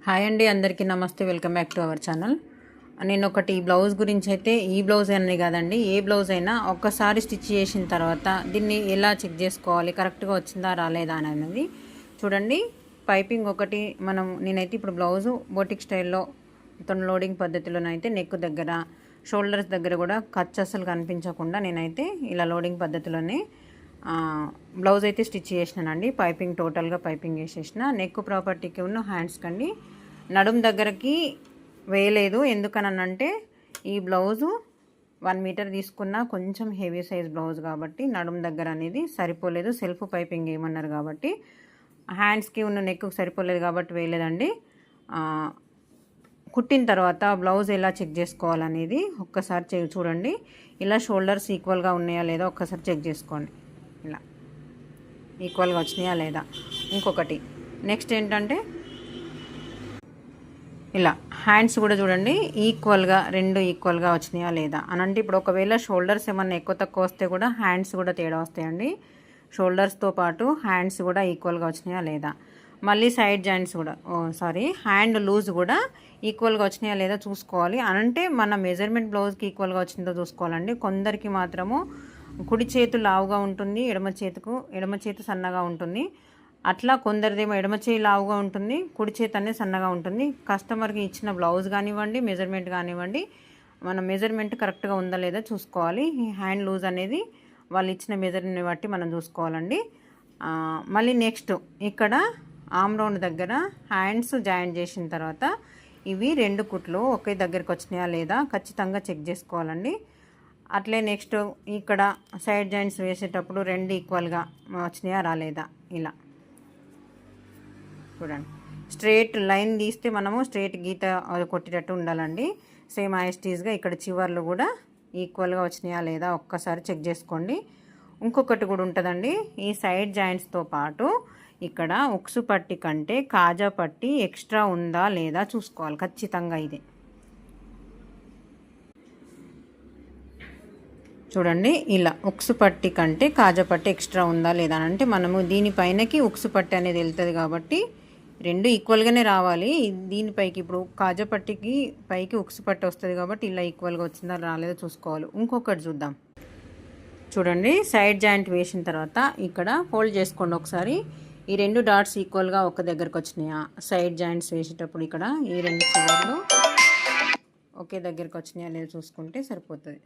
Hi అండి, అందరికీ నమస్తే. Welcome back to our channel. నేను ఒకటి బ్లౌజ్ గురించి అయితే, ఈ బ్లౌజ్ అనే కాదండి, ఏ బ్లౌజ్ అయినా ఒక్కసారి స్టిచ్ చేసిన తర్వాత దీన్ని ఎలా చెక్ చేసుకోవాలి, కరెక్ట్గా వచ్చిందా రాలేదా అనేది చూడండి. పైపింగ్ ఒకటి నేనైతే ఇప్పుడు బ్లౌజు బోటిక్ స్టైల్లో లోడింగ్ పద్ధతిలోనైతే నెక్ దగ్గర, షోల్డర్స్ దగ్గర కూడా ఖర్చు అసలు కనిపించకుండా నేనైతే ఇలా లోడింగ్ పద్ధతిలోనే బ్లౌజ్ అయితే స్టిచ్ చేసినానండి. పైపింగ్ టోటల్గా పైపింగ్ వేసేసిన. నెక్ ప్రాపర్టీకి ఉన్న హ్యాండ్స్ కండి నడుం దగ్గరకి వేయలేదు. ఎందుకనంటే ఈ బ్లౌజు 1 మీటర్ తీసుకున్న కొంచెం హెవీ సైజ్ బ్లౌజ్ కాబట్టి నడుం దగ్గర అనేది సరిపోలేదు. సెల్ఫ్ పైపింగ్ ఏమన్నారు కాబట్టి హ్యాండ్స్కి ఉన్న నెక్కు సరిపోలేదు కాబట్టి వేయలేదండి. కుట్టిన తర్వాత బ్లౌజ్ ఎలా చెక్ చేసుకోవాలనేది ఒక్కసారి చూడండి. ఇలా షోల్డర్స్ ఈక్వల్గా ఉన్నాయా లేదా ఒక్కసారి చెక్ చేసుకోండి. ఇలా ఈక్వల్గా వచ్చినాయా లేదా. ఇంకొకటి నెక్స్ట్ ఏంటంటే ఇలా హ్యాండ్స్ కూడా చూడండి, ఈక్వల్గా రెండు ఈక్వల్గా వచ్చినాయా లేదా అని. అంటే ఇప్పుడు ఒకవేళ షోల్డర్స్ ఏమన్నా ఎక్కువ తక్కువ వస్తే కూడా హ్యాండ్స్ కూడా తేడా వస్తాయండి. షోల్డర్స్తో పాటు హ్యాండ్స్ కూడా ఈక్వల్గా వచ్చినాయా లేదా. మళ్ళీ సైడ్ జాయింట్స్ కూడా హ్యాండ్ లూజ్ కూడా ఈక్వల్గా వచ్చినాయా లేదా చూసుకోవాలి. అనంటే మన మెజర్మెంట్ బ్లౌజ్కి ఈక్వల్గా వచ్చిందో చూసుకోవాలండి. కొందరికి మాత్రము కుడి చేతు లావుగా ఉంటుంది, ఎడమ చేతి సన్నగా ఉంటుంది. అట్లా కొందరిదేమో ఎడమ చేయి లావుగా ఉంటుంది, కుడి చేతి అనేది సన్నగా ఉంటుంది. కస్టమర్కి ఇచ్చిన బ్లౌజ్ కానివ్వండి, మెజర్మెంట్ కానివ్వండి, మన మెజర్మెంట్ కరెక్ట్గా ఉందా లేదా చూసుకోవాలి. ఈ హ్యాండ్ లూజ్ అనేది వాళ్ళు ఇచ్చిన మెజర్మెంట్ని బట్టి మనం చూసుకోవాలండి. మళ్ళీ నెక్స్ట్ ఇక్కడ ఆమ్ రౌండ్ దగ్గర హ్యాండ్స్ జాయింట్ చేసిన తర్వాత ఇవి 2 కుట్లు ఒకే దగ్గరికి వచ్చినాయా లేదా ఖచ్చితంగా చెక్ చేసుకోవాలండి. అట్లే నెక్స్ట్ ఇక్కడ సైడ్ జాయింట్స్ వేసేటప్పుడు 2 ఈక్వల్గా వచ్చినాయా రాలేదా. ఇలా చూడండి, స్ట్రేట్ లైన్ తీస్తే మనము స్ట్రేట్ గీత కొట్టేటట్టు ఉండాలండి. సేమ్ యాస్టీస్గా ఇక్కడ చివర్లు కూడా ఈక్వల్గా వచ్చినాయా లేదా ఒక్కసారి చెక్ చేసుకోండి. ఇంకొకటి కూడా ఉంటుందండి, ఈ సైడ్ జాయింట్స్తో పాటు ఇక్కడ ఉక్సు పట్టి కంటే కాజా పట్టి ఎక్స్ట్రా ఉందా లేదా చూసుకోవాలి ఖచ్చితంగా. ఇది చూడండి, ఇలా ఉక్సు పట్టి కంటే కాజా పట్టి ఎక్స్ట్రా ఉందా లేదా అని. అంటే మనము దీనిపైనకి ఉక్సు పట్టి అనేది వెళ్తుంది కాబట్టి 2 ఈక్వల్గానే రావాలి. దీనిపైకి ఇప్పుడు కాజా పట్టికి పైకి ఉక్సు పట్టి వస్తుంది కాబట్టి ఇలా ఈక్వల్గా వచ్చిందా రాలేదో చూసుకోవాలి. ఇంకొకటి చూద్దాం. చూడండి, సైడ్ జాయింట్ వేసిన తర్వాత ఇక్కడ ఫోల్డ్ చేసుకోండి ఒకసారి. ఈ 2 డాట్స్ ఈక్వల్గా ఒక దగ్గరకు వచ్చినాయా. సైడ్ జాయింట్స్ వేసేటప్పుడు ఇక్కడ ఈ 2 చివర్లు ఒకే దగ్గరకు వచ్చినాయా లేదో చూసుకుంటే సరిపోతుంది.